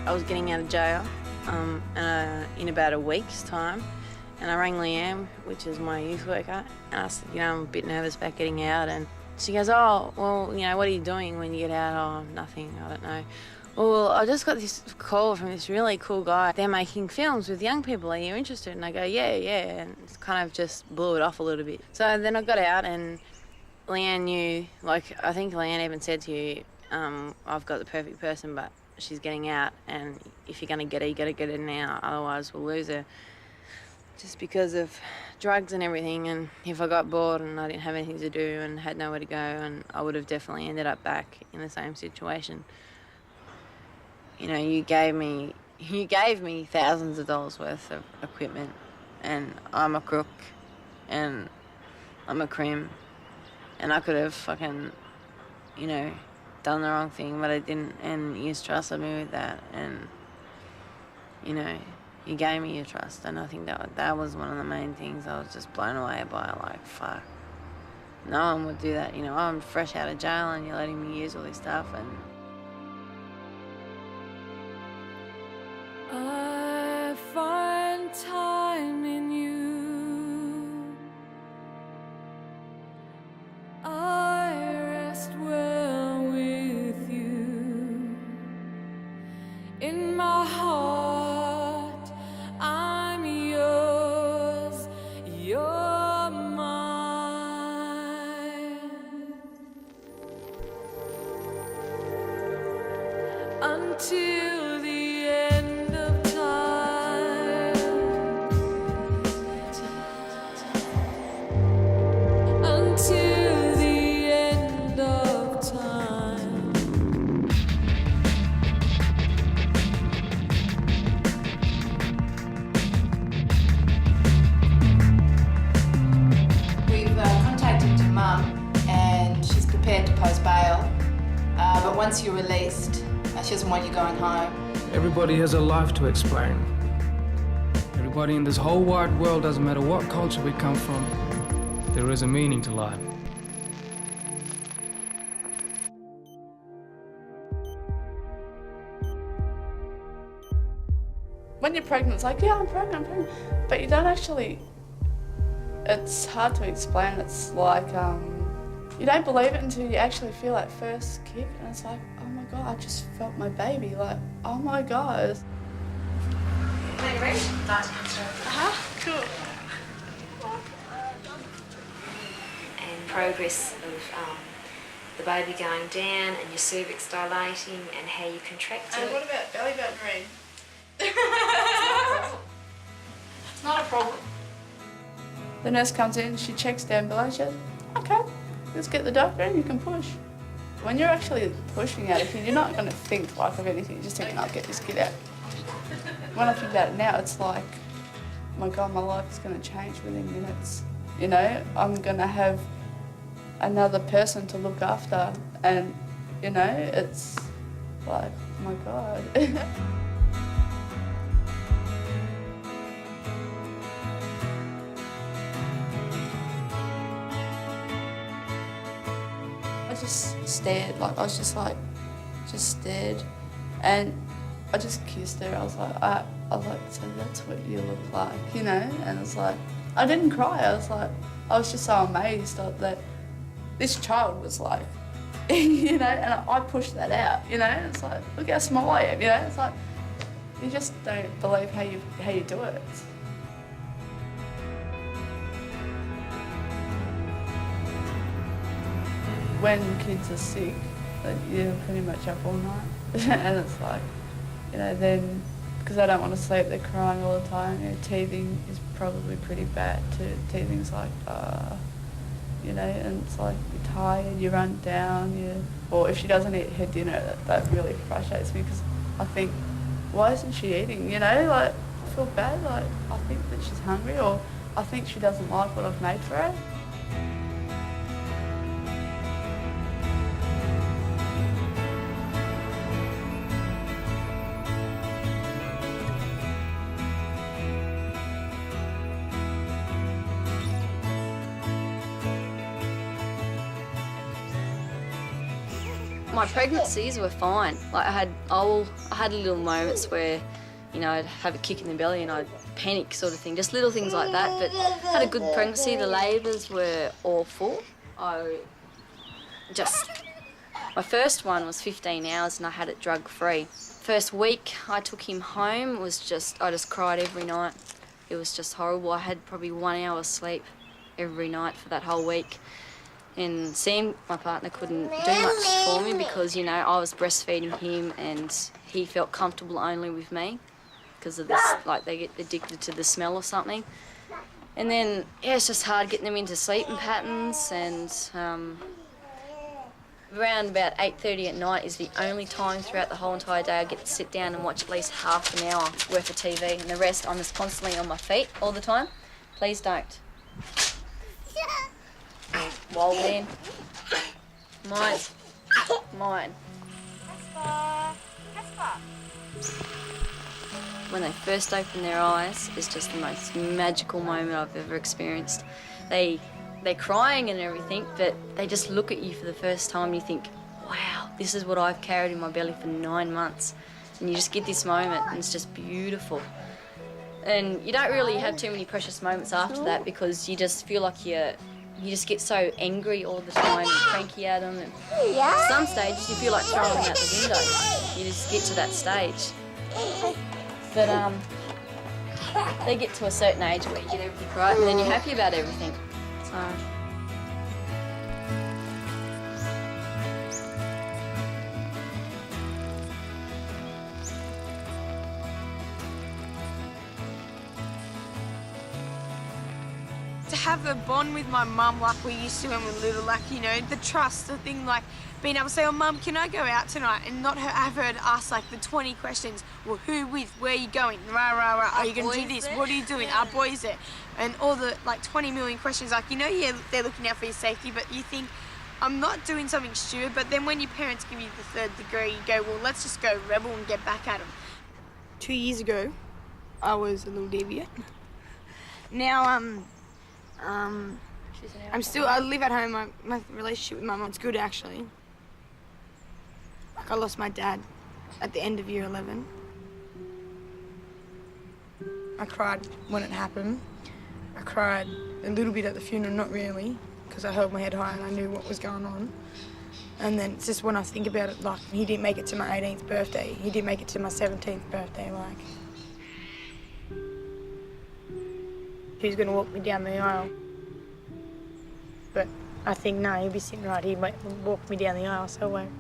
I was getting out of jail in about a week's time, and I rang Leanne, which is my youth worker, and I said, I'm a bit nervous about getting out, and she goes, oh, well, what are you doing when you get out? Oh, nothing, I don't know. Well, I just got this call from this really cool guy. They're making films with young people. Are you interested? And I go, yeah. And it kind of just blew it off a little bit. So then I got out, and Leanne knew, I think Leanne even said to you, I've got the perfect person, but she's getting out, and if you're going to get her, you got to get her now, otherwise we'll lose her. Just because of drugs and everything, and if I got bored and I didn't have anything to do and had nowhere to go, and I would have definitely ended up back in the same situation. You gave me thousands of dollars worth of equipment, and I'm a crook, and I'm a crim, and I could have fucking, done the wrong thing, but I didn't, and you trusted me with that, and, you gave me your trust, and I think that was one of the main things I was just blown away by, fuck. No one would do that, I'm fresh out of jail and you're letting me use all this stuff, and... I find time in you. I rest well with you. In my heart, I'm yours, you're mine. Until the end of time. Until the end of time. We've contacted your mum and she's prepared to post bail, but once you're released, she doesn't want you going home. Everybody has a life to explain. Everybody in this whole wide world, doesn't matter what culture we come from, there is a meaning to life. When you're pregnant, it's like, yeah, I'm pregnant. But you don't actually, it's hard to explain. It's like, you don't believe it until you actually feel that first kick, and it's like, oh my God, I just felt my baby, oh my God. Are you ready? Cool. And progress of the baby going down and your cervix dilating and how you contract And it. what about belly button ring? It's not a problem. The nurse comes in, she checks down below, she goes, okay, let's get the doctor and you can push. When you're actually pushing out a kid, you're not going to think of anything, you're just thinking, I'll get this kid out. When I think about it now, it's like, oh my God, my life is going to change within minutes. I'm going to have another person to look after, and, it's like, oh my God. I just stared, I was just stared, and I just kissed her. I was like, so that's what you look like, and it's like, I didn't cry. I was just so amazed that this child was like, and I pushed that out, it's like, look how small I am, it's like, you just don't believe how you do it. When kids are sick, you're pretty much up all night. And it's like, then, because I don't want to sleep, they're crying all the time. Teething is probably pretty bad too. Teething's like, and it's like, you're tired, you run down, or if she doesn't eat her dinner, that really frustrates me, because I think, why isn't she eating, I feel bad, I think that she's hungry, or I think she doesn't like what I've made for her. My pregnancies were fine. Like I had little moments where, you know, I'd have a kick in the belly and I'd panic sort of thing, just little things like that. But I had a good pregnancy. The labours were awful. My first one was 15 hours and I had it drug-free. First week I took him home, I just cried every night. It was just horrible. I had probably 1 hour sleep every night for that whole week. And Sam, my partner, couldn't do much for me because, you know, I was breastfeeding him and he felt comfortable only with me because of this, like they get addicted to the smell or something. And then, yeah, it's just hard getting them into sleeping patterns, and around about 8:30 at night is the only time throughout the whole entire day I get to sit down and watch at least half an hour worth of TV, and the rest I'm just constantly on my feet all the time. Please don't. Wild man. Mine. When they first open their eyes, it's just the most magical moment I've ever experienced. They're crying and everything, but they just look at you for the first time and you think, wow, this is what I've carried in my belly for 9 months. And you just get this moment and it's just beautiful. And you don't really have too many precious moments after that because you just feel like you just get so angry all the time and cranky at them. And some stages you feel like throwing them out the window. You just get to that stage. But they get to a certain age where you get everything right and then you're happy about everything. So. To have a bond with my mum like we used to when we were little, like, you know, the trust, the thing, like being able to say, oh, Mum, can I go out tonight? And not have her ask like the 20 questions. Well, who with? Where are you going? Rah, rah, rah. Are you going to do this? What are you doing? Are boys there? And all the like 20 million questions. Like, you know, yeah, they're looking out for your safety, but you think, I'm not doing something stupid. But then when your parents give you the 3rd degree, you go, well, let's just go rebel and get back at them. 2 years ago, I was a little deviant. Now, I live at home. My relationship with my mum's good, actually. Like, I lost my dad at the end of year 11. I cried when it happened. I cried a little bit at the funeral, not really, because I held my head high and I knew what was going on. And then it's just when I think about it, like, he didn't make it to my 18th birthday. He didn't make it to my 17th birthday, like. He was going to walk me down the aisle. But I think, no, he'll be sitting right here, walk me down the aisle, so I won't.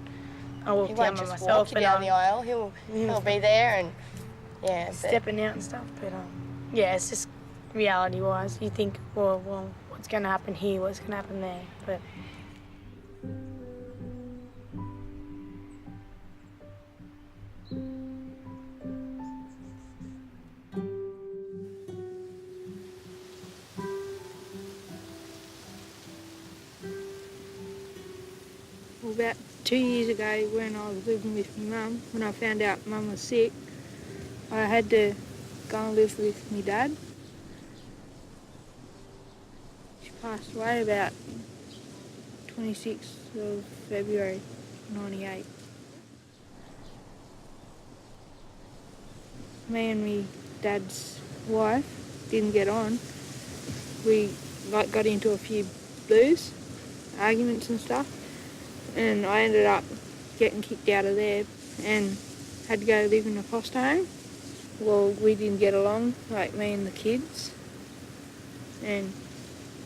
I'll walk down by myself. Walk you down the aisle. He'll be there and, yeah. Stepping out and stuff, but yeah, it's just reality-wise. You think, well, what's going to happen here, what's going to happen there, but... Well, about 2 years ago, when I was living with my mum, when I found out mum was sick, I had to go and live with my dad. She passed away about 26th of February, 98. Me and my dad's wife didn't get on. We got into a few blues, arguments and stuff. And I ended up getting kicked out of there and had to go live in a foster home. Well, we didn't get along, like me and the kids. And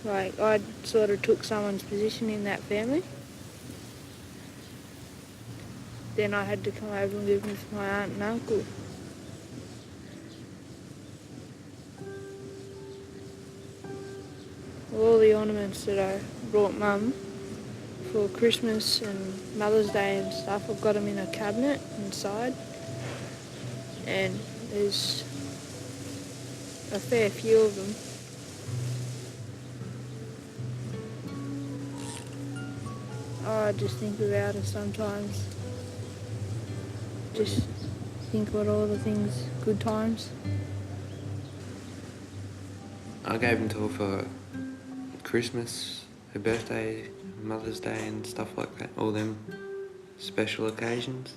like I sort of took someone's position in that family. Then I had to come over and live with my aunt and uncle. All the ornaments that I brought Mum for Christmas and Mother's Day and stuff, I've got them in a cabinet inside, and there's a fair few of them. I just think about it sometimes. Just think about all the things, good times. I gave them to her for Christmas, her birthday, Mother's Day and stuff like that, all them special occasions.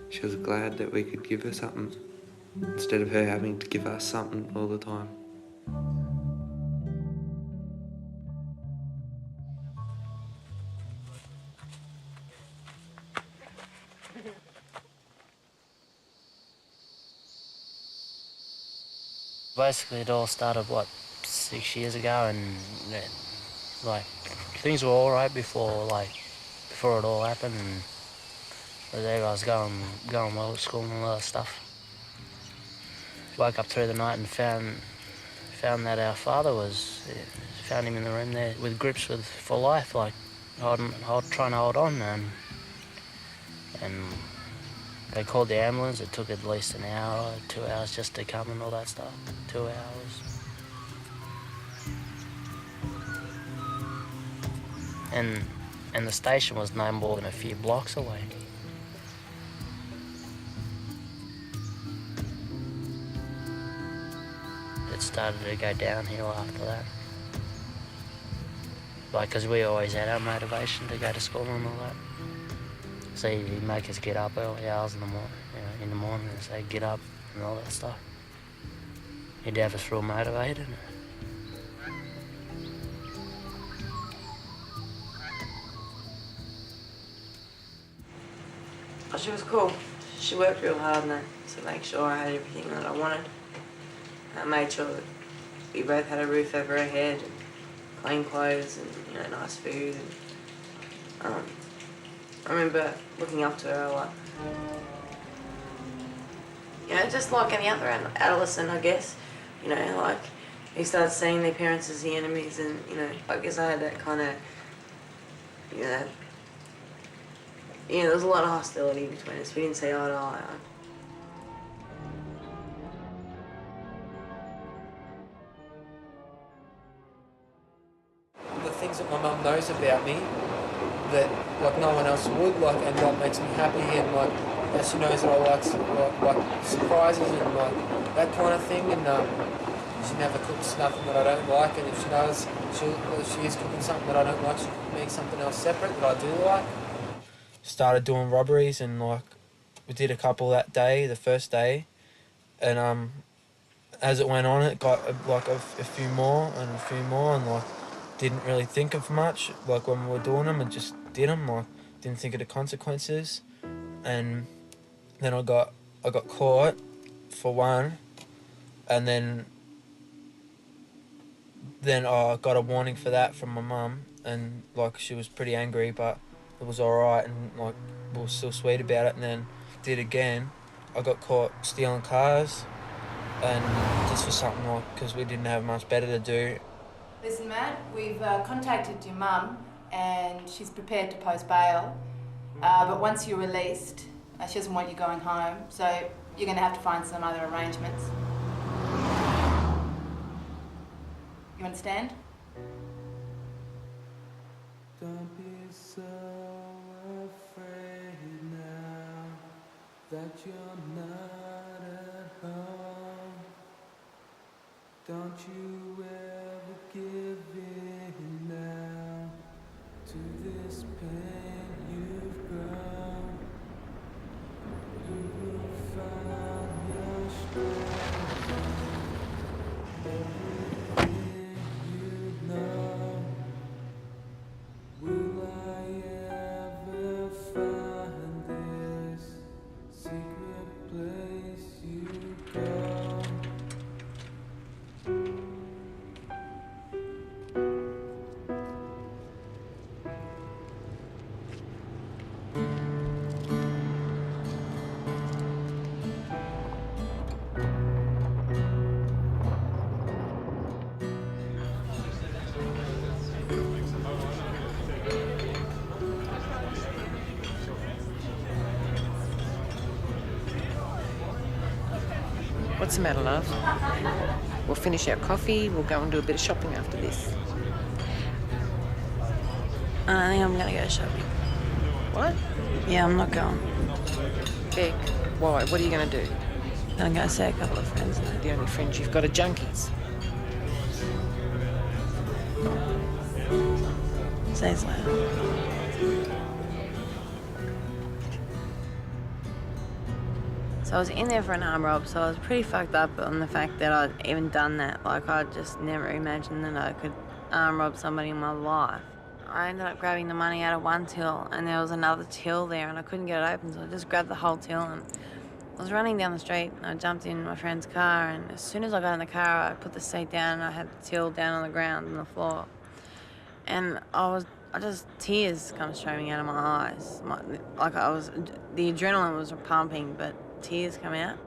She was glad that we could give her something instead of her having to give us something all the time. Basically, it all started, 6 years ago, and like things were all right before it all happened, and there I was going well at school and all that stuff. Woke up through the night and found that our father found him in the room there with grips for life, trying to hold on, and they called the ambulance. It took at least an hour, 2 hours just to come and all that stuff. 2 hours. And the station was no more than a few blocks away. It started to go downhill after that. Because we always had our motivation to go to school and all that. So he'd make us get up early hours in the morning and say, get up and all that stuff. He'd have us real motivated. Oh, she was cool. She worked real hard to make sure I had everything that I wanted. I made sure that we both had a roof over our head, and clean clothes, and nice food. And, I remember looking up to her a lot. Just like any other adolescent, I guess. Who starts seeing their parents as the enemies, and I guess I had that kind of, there was a lot of hostility between us. We didn't see eye to eye. The things that my mum knows about me that no one else would, and that makes me happy, and that she knows that I like surprises and that kind of thing, and she never cooks nothing that I don't like, and if she knows she is cooking something that I don't like, she'll cook me something else separate that I do like. Started doing robberies, and we did a couple that day, the first day, and as it went on, it got a few more, and didn't really think of much when we were doing them, and just did them, didn't think of the consequences. And then I got caught for one, and then I got a warning for that from my mum, and she was pretty angry, but it was alright, and we were still sweet about it. And then did again. I got caught stealing cars, and just for something because we didn't have much better to do. Listen, Matt, we've contacted your mum, and she's prepared to post bail. But once you're released, she doesn't want you going home, so you're going to have to find some other arrangements. You understand? Don't be so afraid now that you're not at home. Don't you ever give in now to this pain you've grown. You will find your strength in everything you know. Will I ever find this secret place you go? What's the matter, love? We'll finish our coffee, we'll go and do a bit of shopping after this. I think I'm going to go shopping. What? Yeah, I'm not going. Beck, why? What are you going to do? I'm going to see a couple of friends now. The only friends you've got are junkies. Says later. So I was in there for an arm rob, so I was pretty fucked up on the fact that I'd even done that. Like, I just never imagined that I could arm rob somebody in my life. I ended up grabbing the money out of one till, and there was another till there, and I couldn't get it open, so I just grabbed the whole till, and I was running down the street, and I jumped in my friend's car, and as soon as I got in the car, I put the seat down, and I had the till down on the ground on the floor. And tears come streaming out of my eyes. The adrenaline was pumping, but tears come out.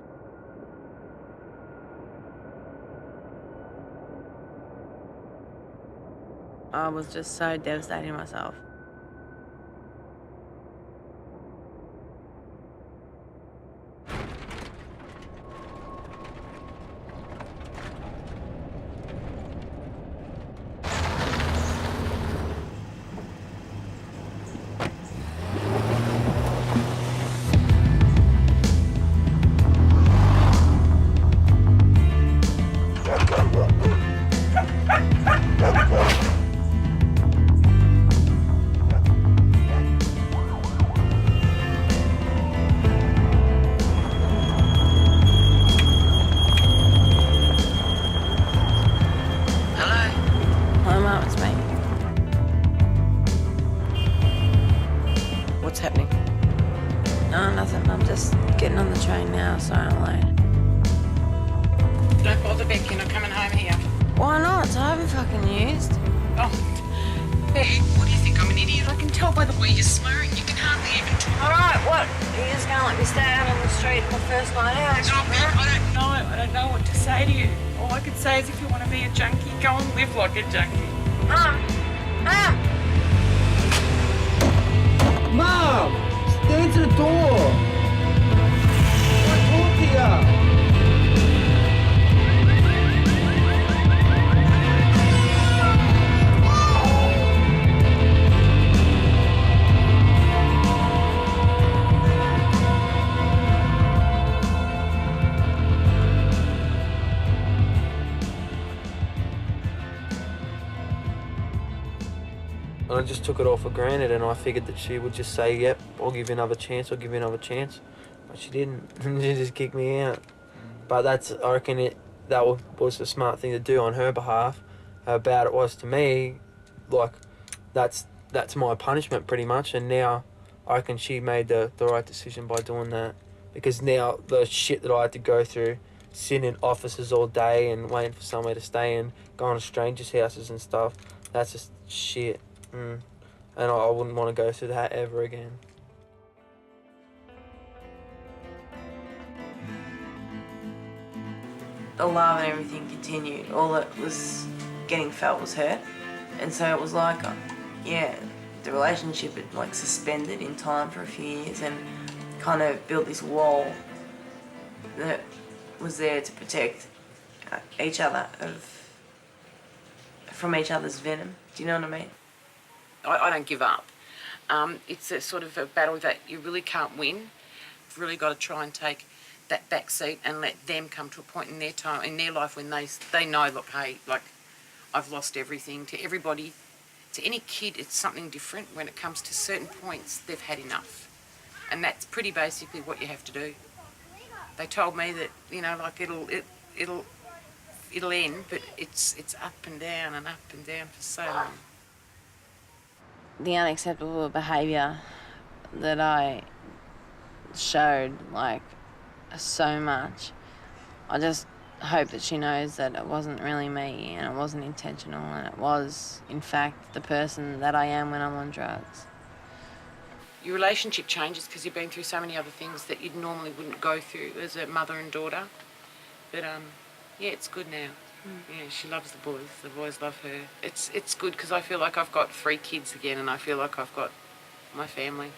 I was just so devastated myself. What's happening? No, nothing. I'm just getting on the train now, so I'm late. Don't bother, Beck. You're not coming home here. Why not? It's over fucking used. Oh, Beck, what do you think? I'm an idiot? I can tell by the way you're slurring. You can hardly even talk. All right, what? You're just going to let me stay out on the street on the first night out? No, Beck, I don't know what to say to you. All I could say is if you want to be a junkie, go and live like a junkie. Mum! Mom! Answer the door! I want to talk to you! And I just took it all for granted, and I figured that she would just say, yep, I'll give you another chance, I'll give you another chance. But she didn't. She just kicked me out. But I reckon that was the smart thing to do on her behalf. How bad it was to me, like, that's my punishment pretty much. And now I reckon she made the right decision by doing that. Because now the shit that I had to go through, sitting in offices all day and waiting for somewhere to stay and going to strangers' houses and stuff, that's just shit. And I wouldn't want to go through that ever again. The love and everything continued. All that was getting felt was her. And so it was like, the relationship had like suspended in time for a few years and kind of built this wall that was there to protect each other from each other's venom. Do you know what I mean? I don't give up. It's a sort of a battle that you really can't win. You've really got to try and take that back seat and let them come to a point in their time, in their life, when they know, look, hey, like, I've lost everything. To everybody, to any kid, it's something different. When it comes to certain points, they've had enough. And that's pretty basically what you have to do. They told me that, you know, like it'll end, but it's up and down for so long. The unacceptable behaviour that I showed, like, so much, I just hope that she knows that it wasn't really me and it wasn't intentional and it was, in fact, the person that I am when I'm on drugs. Your relationship changes because you've been through so many other things that you normally wouldn't go through as a mother and daughter. But, yeah, it's good now. Yeah, she loves the boys love her. It's good because I feel like I've got 3 kids again and I feel like I've got my family.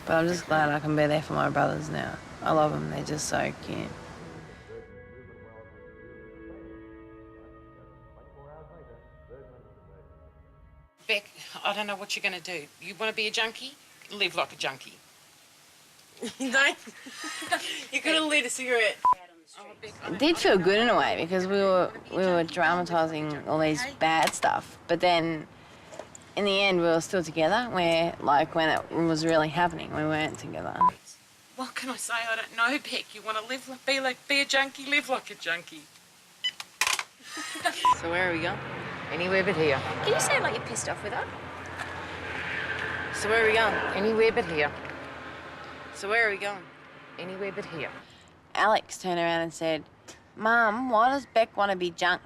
But I'm just glad I can be there for my brothers now. I love them, they're just so cute. Beck, I don't know what you're going to do. You want to be a junkie? Live like a junkie. No. You could have lit a cigarette. It did feel good in a way because we were dramatising all these bad stuff, but then in the end we were still together, where, like, when it was really happening, we weren't together. What can I say? I don't know, Beck. You want to live like, be a junkie, live like a junkie. So where are we going? Anywhere but here. Can you say it like you're pissed off with her? So where are we going? Anywhere but here. So where are we going? Anywhere but here. Alex turned around and said, Mum, why does Beck want to be junk?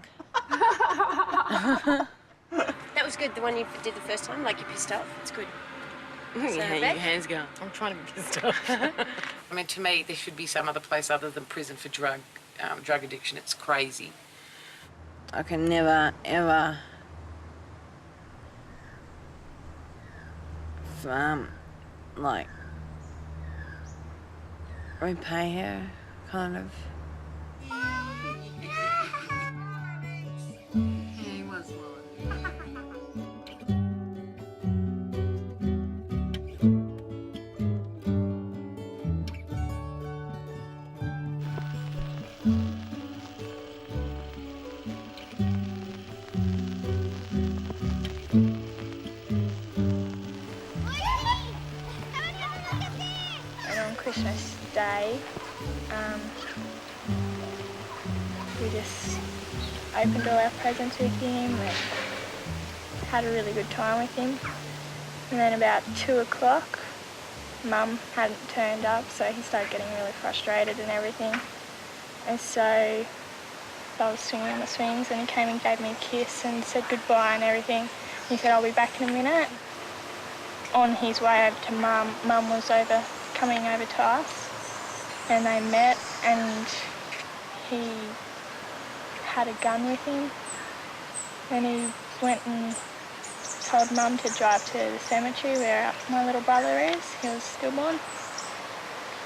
That was good, the one you did the first time, like you're pissed off. It's good. Yeah, your Beck? hands going. I'm trying to be pissed off. I mean, to me, there should be some other place other than prison for drug addiction. It's crazy. I can never, ever like repay her, kind of. He was And on Christmas Day, we just opened all our presents with him and had a really good time with him. And then about 2 o'clock, Mum hadn't turned up, so he started getting really frustrated and everything. And so I was swinging on the swings and he came and gave me a kiss and said goodbye and everything. He said, I'll be back in a minute. On his way over to Mum, Mum was coming over to us and they met and he had a gun with him and he went and told Mum to drive to the cemetery where my little brother is. He was stillborn.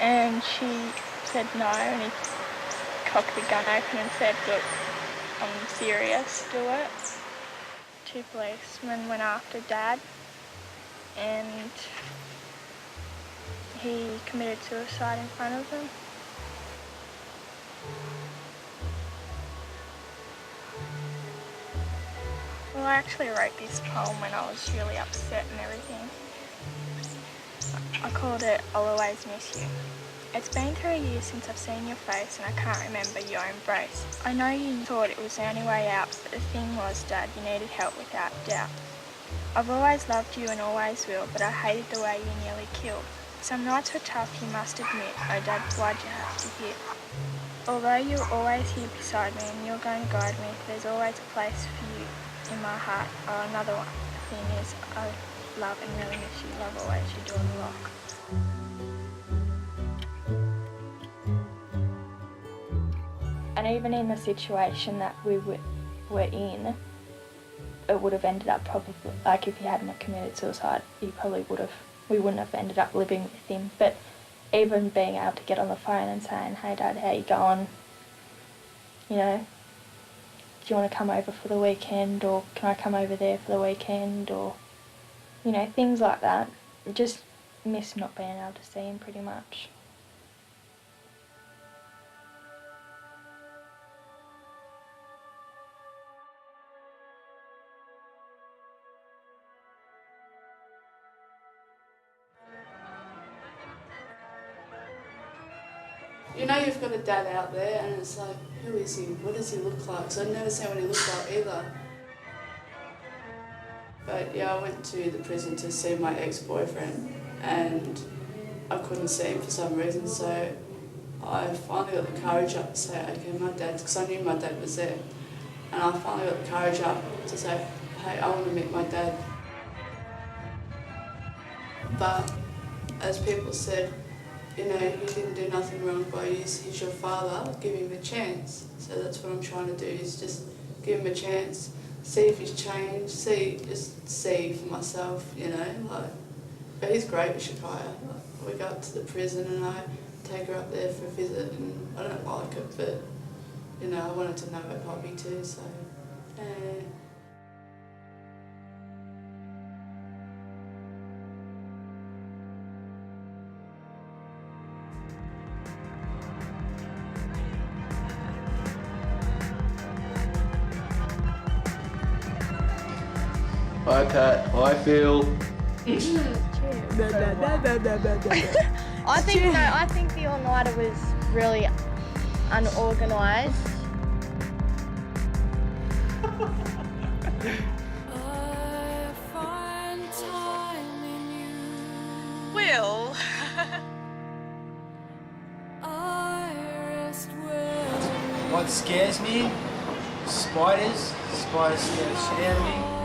And she said no and he cocked the gun open and said, look, I'm serious, do it. 2 policemen went after Dad and he committed suicide in front of them. Well, I actually wrote this poem when I was really upset and everything. I called it I'll Always Miss You. It's been 3 years since I've seen your face and I can't remember your embrace. I know you thought it was the only way out, but the thing was, Dad, you needed help without doubt. I've always loved you and always will, but I hated the way you nearly killed. Some nights were tough, you must admit. Oh, Dad, why'd you have to hit? Although you're always here beside me and you're going to guide me, there's always a place for you in my heart. Oh, another one thing is, I love and really miss you. Love always, your daughter Rock. And even in the situation that we were in, it would have ended up probably, like if he hadn't committed suicide, we wouldn't have ended up living with him. But even being able to get on the phone and saying, hey Dad, how you going? You know, do you want to come over for the weekend, or can I come over there for the weekend, or, you know, things like that. Just miss not being able to see him pretty much. You know you've got a dad out there and it's like, who is he? What does he look like? So I've never seen what he looked like either. But yeah, I went to the prison to see my ex-boyfriend and I couldn't see him for some reason, so I finally got the courage up to say, okay, my dad's, because I knew my dad was there. And I finally got the courage up to say, hey, I want to meet my dad. But as people said, you know, he didn't do nothing wrong by you, he's your father, give him a chance. So that's what I'm trying to do, is just give him a chance, see if he's changed, just see for myself, you know, like. But he's great with Shakaya. Like, we go up to the prison and I take her up there for a visit and I don't like it, but, you know, I wanted to know her hobby too, so. Hi Kat, hi Phil. I think the all-nighter was really unorganised. Will. What scares me? Spiders. Spiders scare the shit out of me.